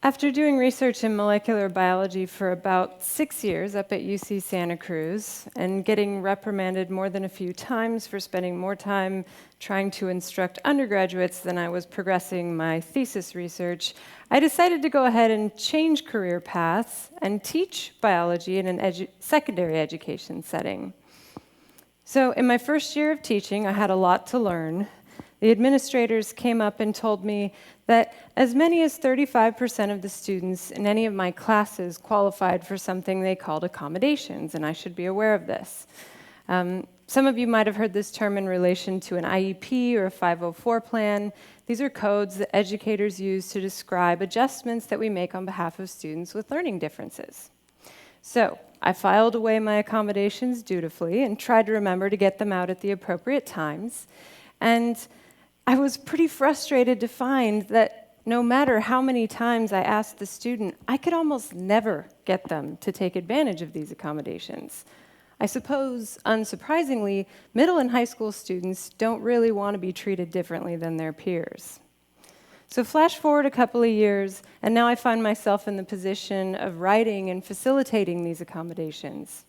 After doing research in molecular biology for about 6 years up at UC Santa Cruz and getting reprimanded more than a few times for spending more time trying to instruct undergraduates than I was progressing my thesis research, I decided to go ahead and change career paths and teach biology in an secondary education setting. So in my first year of teaching, I had a lot to learn. The administrators came up and told me that as many as 35% of the students in any of my classes qualified for something they called accommodations, and I should be aware of this. Some of you might have heard this term in relation to an IEP or a 504 plan. These are codes that educators use to describe adjustments that we make on behalf of students with learning differences. So I filed away my accommodations dutifully and tried to remember to get them out at the appropriate times. And I was pretty frustrated to find that no matter how many times I asked the student, I could almost never get them to take advantage of these accommodations. I suppose, unsurprisingly, middle and high school students don't really want to be treated differently than their peers. So flash forward a couple of years, and now I find myself in the position of writing and facilitating these accommodations.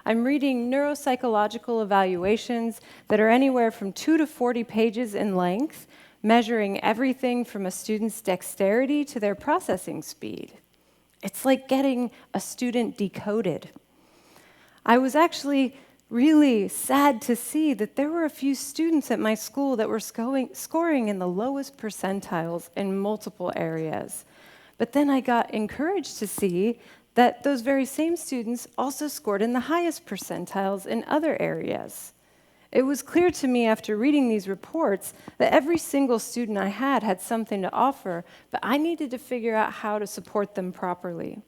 I'm reading neuropsychological evaluations that are anywhere from 2 to 40 pages in length, measuring everything from a student's dexterity to their processing speed. It's like getting a student decoded. I was actually really sad to see that there were a few students at my school that were scoring in the lowest percentiles in multiple areas. But then I got encouraged to see that those very same students also scored in the highest percentiles in other areas. It was clear to me after reading these reports that every single student I had something to offer, but I needed to figure out how to support them properly.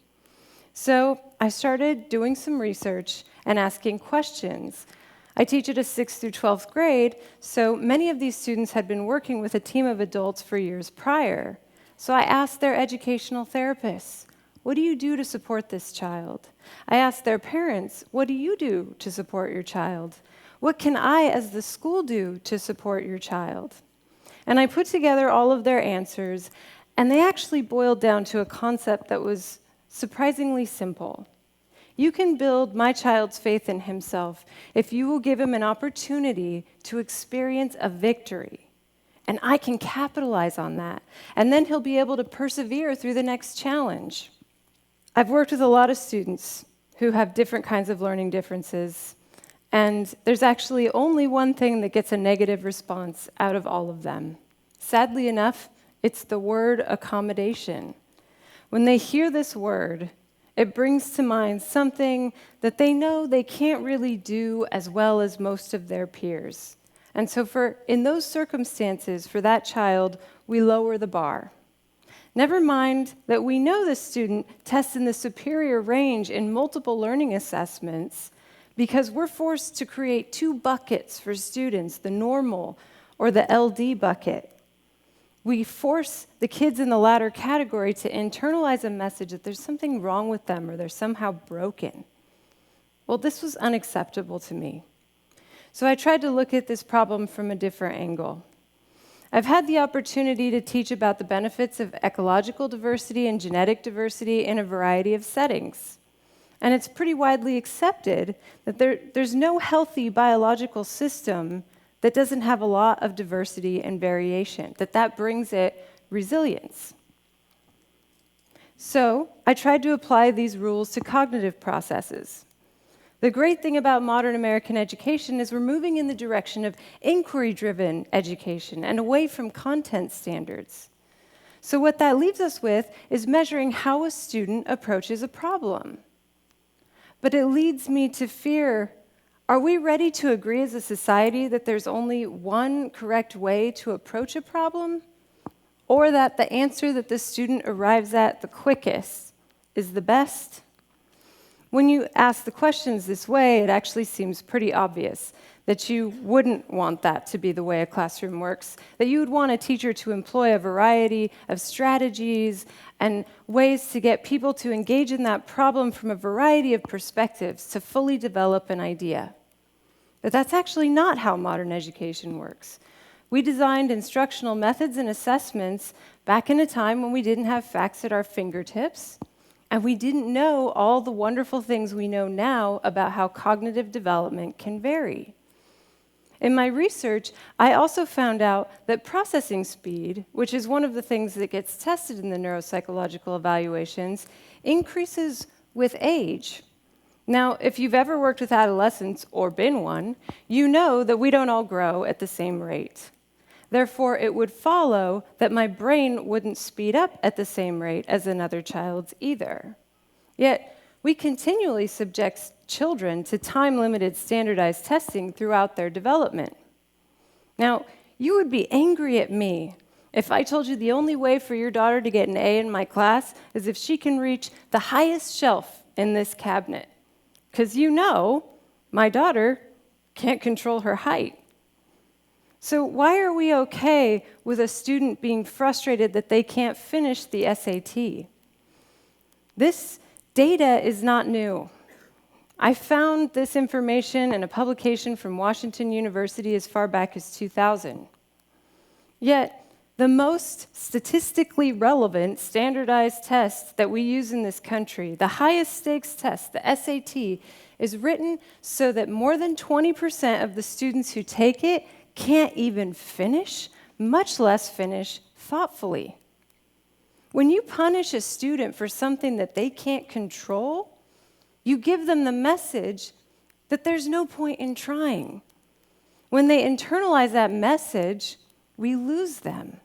So I started doing some research and asking questions. I teach at a 6th through 12th grade, so many of these students had been working with a team of adults for years prior. So I asked their educational therapists, what do you do to support this child? I asked their parents, what do you do to support your child? What can I, as the school, do to support your child? And I put together all of their answers, and they actually boiled down to a concept that was surprisingly simple. You can build my child's faith in himself if you will give him an opportunity to experience a victory. And I can capitalize on that, and then he'll be able to persevere through the next challenge. I've worked with a lot of students who have different kinds of learning differences, and there's actually only one thing that gets a negative response out of all of them. Sadly enough, it's the word accommodation. When they hear this word, it brings to mind something that they know they can't really do as well as most of their peers. And so in those circumstances, for that child, we lower the bar. Never mind that we know the student tests in the superior range in multiple learning assessments because we're forced to create 2 buckets for students, the normal or the LD bucket. We force the kids in the latter category to internalize a message that there's something wrong with them or they're somehow broken. Well, this was unacceptable to me. So I tried to look at this problem from a different angle. I've had the opportunity to teach about the benefits of ecological diversity and genetic diversity in a variety of settings. And it's pretty widely accepted that there's no healthy biological system that doesn't have a lot of diversity and variation, that brings it resilience. So I tried to apply these rules to cognitive processes. The great thing about modern American education is we're moving in the direction of inquiry-driven education and away from content standards. So what that leaves us with is measuring how a student approaches a problem. But it leads me to fear, are we ready to agree as a society that there's only one correct way to approach a problem? Or that the answer that the student arrives at the quickest is the best? When you ask the questions this way, it actually seems pretty obvious that you wouldn't want that to be the way a classroom works, that you would want a teacher to employ a variety of strategies and ways to get people to engage in that problem from a variety of perspectives to fully develop an idea. But that's actually not how modern education works. We designed instructional methods and assessments back in a time when we didn't have facts at our fingertips, and we didn't know all the wonderful things we know now about how cognitive development can vary. In my research, I also found out that processing speed, which is one of the things that gets tested in the neuropsychological evaluations, increases with age. Now, if you've ever worked with adolescents or been one, you know that we don't all grow at the same rate. Therefore, it would follow that my brain wouldn't speed up at the same rate as another child's either. Yet, we continually subject children to time-limited standardized testing throughout their development. Now, you would be angry at me if I told you the only way for your daughter to get an A in my class is if she can reach the highest shelf in this cabinet. Because you know, my daughter can't control her height. So why are we okay with a student being frustrated that they can't finish the SAT? This data is not new. I found this information in a publication from Washington University as far back as 2000. Yet, the most statistically relevant standardized test that we use in this country, the highest stakes test, the SAT, is written so that more than 20% of the students who take it can't even finish, much less finish thoughtfully. When you punish a student for something that they can't control, you give them the message that there's no point in trying. When they internalize that message, we lose them.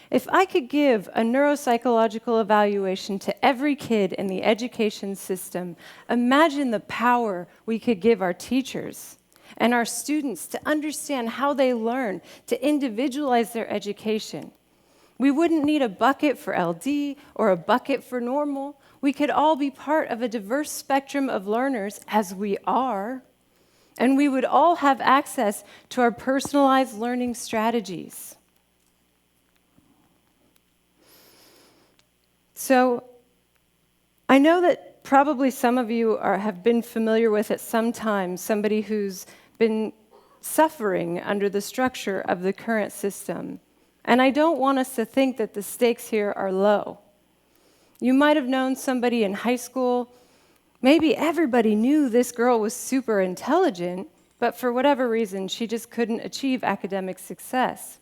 If I could give a neuropsychological evaluation to every kid in the education system, imagine the power we could give our teachers and our students to understand how they learn, to individualize their education. We wouldn't need a bucket for LD or a bucket for normal. We could all be part of a diverse spectrum of learners, as we are, and we would all have access to our personalized learning strategies. So I know that probably some of you have been familiar with at some time somebody who's been suffering under the structure of the current system. And I don't want us to think that the stakes here are low. You might have known somebody in high school. Maybe everybody knew this girl was super intelligent, but for whatever reason, she just couldn't achieve academic success.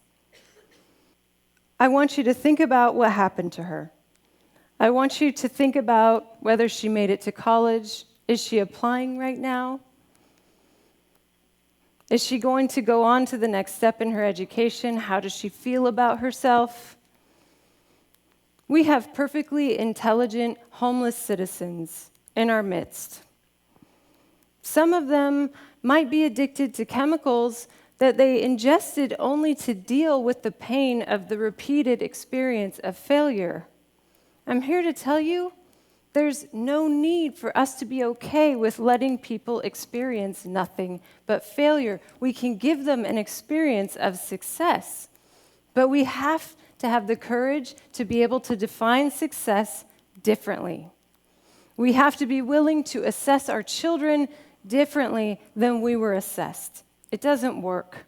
I want you to think about what happened to her. I want you to think about whether she made it to college. Is she applying right now? Is she going to go on to the next step in her education? How does she feel about herself? We have perfectly intelligent, homeless citizens in our midst. Some of them might be addicted to chemicals that they ingested only to deal with the pain of the repeated experience of failure. I'm here to tell you, there's no need for us to be okay with letting people experience nothing but failure. We can give them an experience of success, but we have to have the courage to be able to define success differently. We have to be willing to assess our children differently than we were assessed. It doesn't work.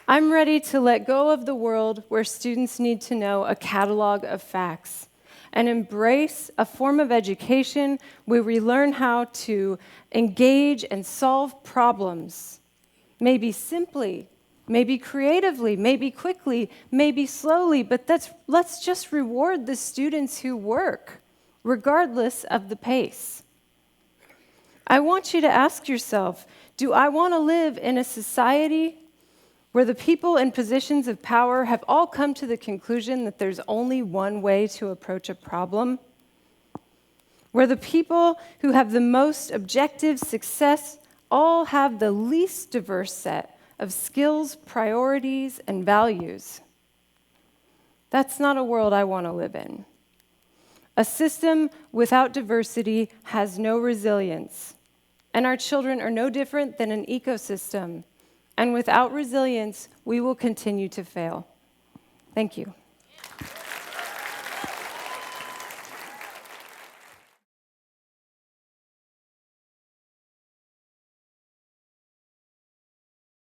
I'm ready to let go of the world where students need to know a catalog of facts and embrace a form of education where we learn how to engage and solve problems, maybe simply, maybe creatively, maybe quickly, maybe slowly, but let's just reward the students who work, regardless of the pace. I want you to ask yourself, do I want to live in a society where the people in positions of power have all come to the conclusion that there's only one way to approach a problem? Where the people who have the most objective success all have the least diverse set of skills, priorities, and values? That's not a world I want to live in. A system without diversity has no resilience, and our children are no different than an ecosystem. And without resilience, we will continue to fail. Thank you.